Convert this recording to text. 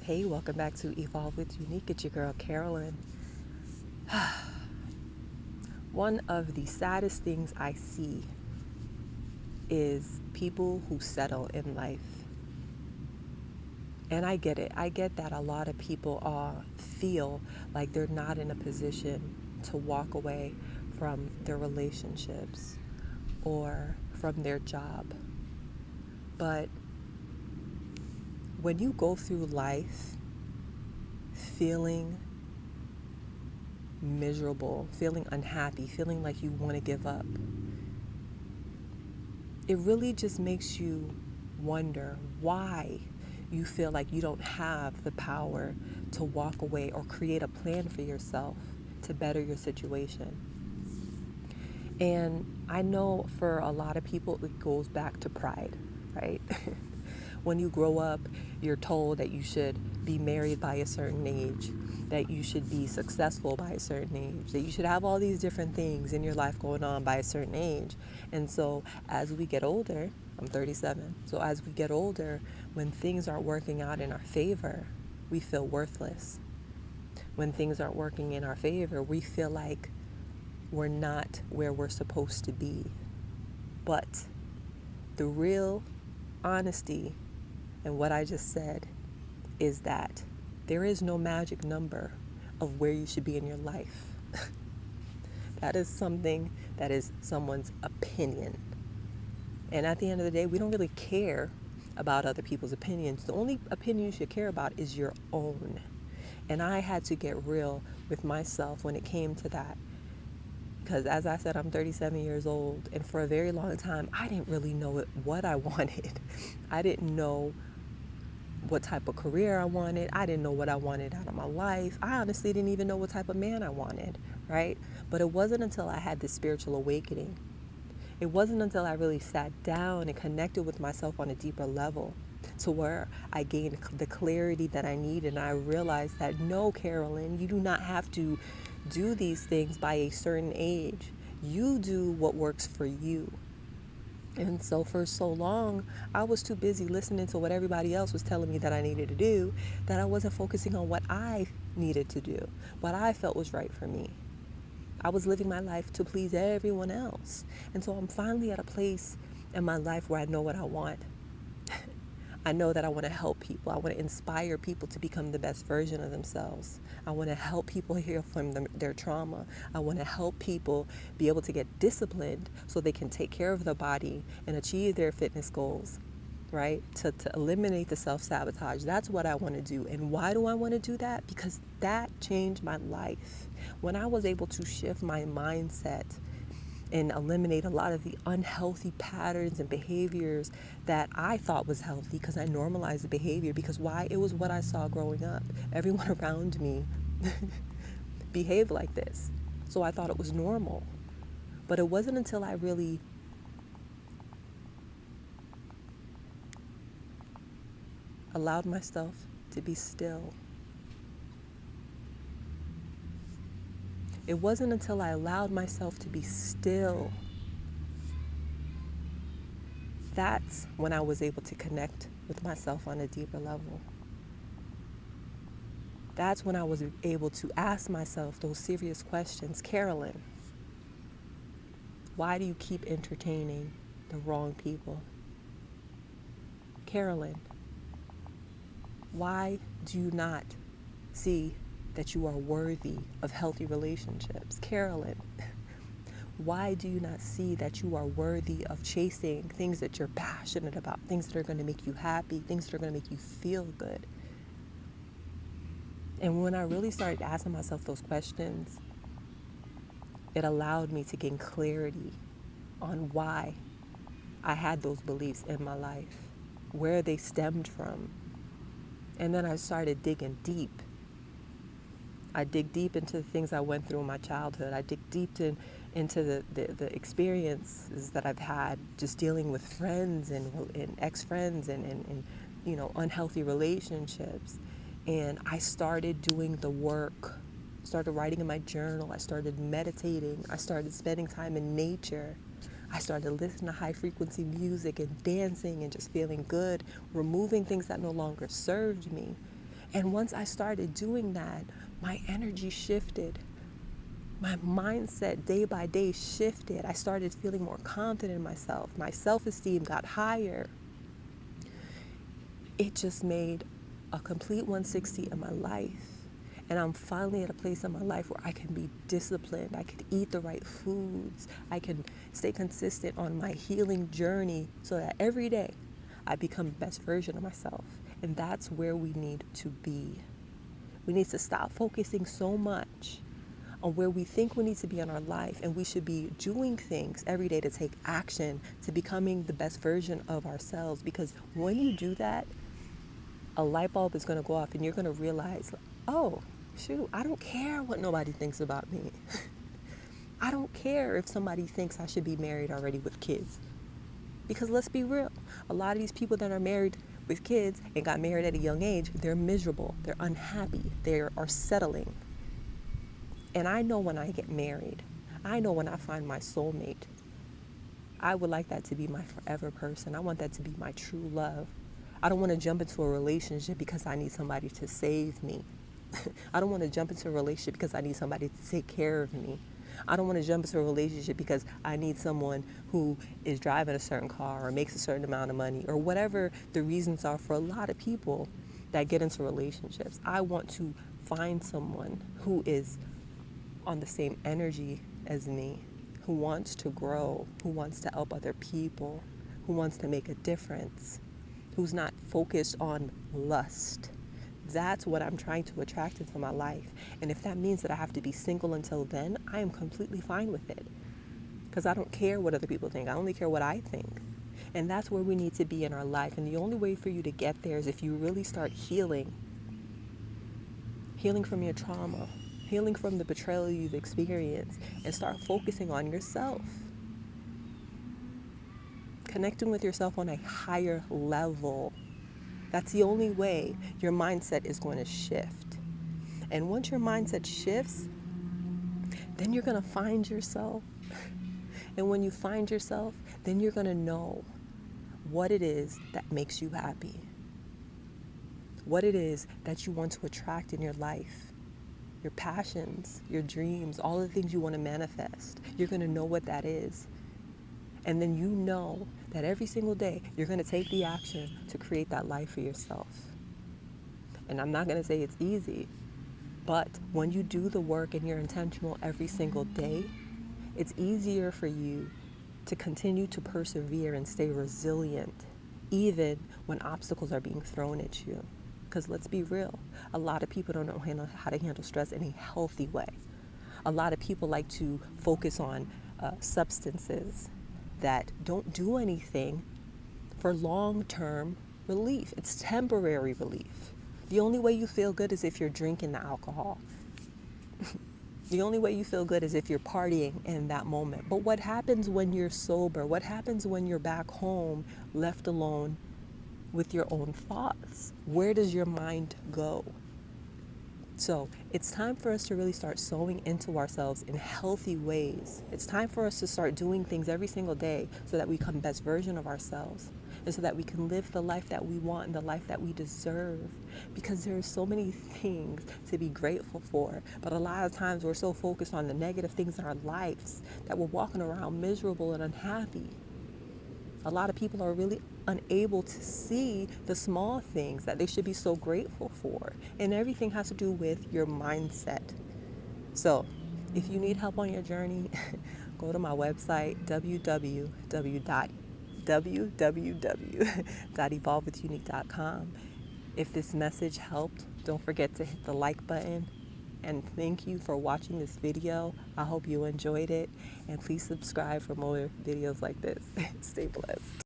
Hey, welcome back to Evolve with Unique. It's your girl, Carolyn. One of the saddest things I see is people who settle in life. And I get it. I get that a lot of people feel like they're not in a position to walk away from their relationships or from their job. But when you go through life feeling miserable, feeling unhappy, feeling like you want to give up, it really just makes you wonder why you feel like you don't have the power to walk away or create a plan for yourself to better your situation. And I know for a lot of people, it goes back to pride, right? When you grow up, you're told that you should be married by a certain age, that you should be successful by a certain age, that you should have all these different things in your life going on by a certain age. And so as we get older, I'm 37, so as we get older, when things aren't working out in our favor, we feel worthless. When things aren't working in our favor, we feel like we're not where we're supposed to be. But the real honesty and what I just said is that there is no magic number of where you should be in your life. That is something that is someone's opinion. And at the end of the day, we don't really care about other people's opinions. The only opinion you should care about is your own. And I had to get real with myself when it came to that. Because as I said, I'm 37 years old. And for a very long time, I didn't really know what I wanted. I didn't know what type of career I wanted. I didn't know what I wanted out of my life. I honestly didn't even know what type of man I wanted, right? But it wasn't until I had this spiritual awakening. It wasn't until I really sat down and connected with myself on a deeper level to where I gained the clarity that I needed. And I realized that no, Carolyn, you do not have to do these things by a certain age. You do what works for you. And so for so long, I was too busy listening to what everybody else was telling me that I needed to do, that I wasn't focusing on what I needed to do, what I felt was right for me. I was living my life to please everyone else. And so I'm finally at a place in my life where I know what I want. I know that I want to help people. I want to inspire people to become the best version of themselves. I want to help people heal from their trauma. I want to help people be able to get disciplined so they can take care of their body and achieve their fitness goals, right? To eliminate the self-sabotage. That's what I want to do. And why do I want to do that? Because that changed my life. When I was able to shift my mindset and eliminate a lot of the unhealthy patterns and behaviors that I thought was healthy, because I normalized the behavior. Because why? It was what I saw growing up. Everyone around me behaved like this. So I thought it was normal. But it wasn't until I really allowed myself to be still. It wasn't until I allowed myself to be still. That's when I was able to connect with myself on a deeper level. That's when I was able to ask myself those serious questions. Carolyn, why do you keep entertaining the wrong people? Carolyn, why do you not see that you are worthy of healthy relationships? Carolyn, why do you not see that you are worthy of chasing things that you're passionate about, things that are going to make you happy, things that are going to make you feel good? And when I really started asking myself those questions, it allowed me to gain clarity on why I had those beliefs in my life, where they stemmed from. And then I started digging deep. I dig deep into the things I went through in my childhood. I dig deep into the experiences that I've had just dealing with friends and ex-friends and unhealthy relationships. And I started doing the work, started writing in my journal. I started meditating. I started spending time in nature. I started listening to high frequency music and dancing and just feeling good, removing things that no longer served me. And once I started doing that, my energy shifted. My mindset day by day shifted. I started feeling more confident in myself. My self-esteem got higher. It just made a complete 160 in my life. And I'm finally at a place in my life where I can be disciplined. I can eat the right foods. I can stay consistent on my healing journey so that every day I become the best version of myself. And that's where we need to be. We need to stop focusing so much on where we think we need to be in our life, and we should be doing things every day to take action to becoming the best version of ourselves. Because when you do that, a light bulb is going to go off and you're going to realize, oh, shoot, I don't care what nobody thinks about me. I don't care if somebody thinks I should be married already with kids. Because let's be real, a lot of these people that are married with kids and got married at a young age, they're miserable, they're unhappy, they are settling. And I know when I get married, I know when I find my soulmate, I would like that to be my forever person. I want that to be my true love. I don't want to jump into a relationship because I need somebody to save me. I don't want to jump into a relationship because I need somebody to take care of me. I don't want to jump into a relationship because I need someone who is driving a certain car or makes a certain amount of money or whatever the reasons are for a lot of people that get into relationships. I want to find someone who is on the same energy as me, who wants to grow, who wants to help other people, who wants to make a difference, who's not focused on lust. That's what I'm trying to attract into my life. And if that means that I have to be single until then, I am completely fine with it. Because I don't care what other people think. I only care what I think. And that's where we need to be in our life. And the only way for you to get there is if you really start healing from your trauma, healing from the betrayal you've experienced, and start focusing on yourself. Connecting with yourself on a higher level. That's the only way your mindset is going to shift. And once your mindset shifts, then you're going to find yourself. And when you find yourself, then you're going to know what it is that makes you happy. What it is that you want to attract in your life. Your passions, your dreams, all the things you want to manifest. You're going to know what that is. And then you know that every single day you're going to take the action to create that life for yourself. And I'm not going to say it's easy, but when you do the work and you're intentional every single day, it's easier for you to continue to persevere and stay resilient, even when obstacles are being thrown at you. Because let's be real, a lot of people don't know how to handle stress in a healthy way. A lot of people like to focus on substances that don't do anything for long-term relief. It's temporary relief. The only way you feel good is if you're drinking the alcohol. The only way you feel good is if you're partying in that moment. But what happens when you're sober? What happens when you're back home, left alone with your own thoughts? Where does your mind go? So it's time for us to really start sowing into ourselves in healthy ways. It's time for us to start doing things every single day so that we become the best version of ourselves and so that we can live the life that we want and the life that we deserve. Because there are so many things to be grateful for, but a lot of times we're so focused on the negative things in our lives that we're walking around miserable and unhappy. A lot of people are really unable to see the small things that they should be so grateful for. And everything has to do with your mindset. So if you need help on your journey, go to my website, www.evolvewithunique.com. If this message helped, don't forget to hit the like button. And thank you for watching this video. I hope you enjoyed it. And please subscribe for more videos like this. Stay blessed.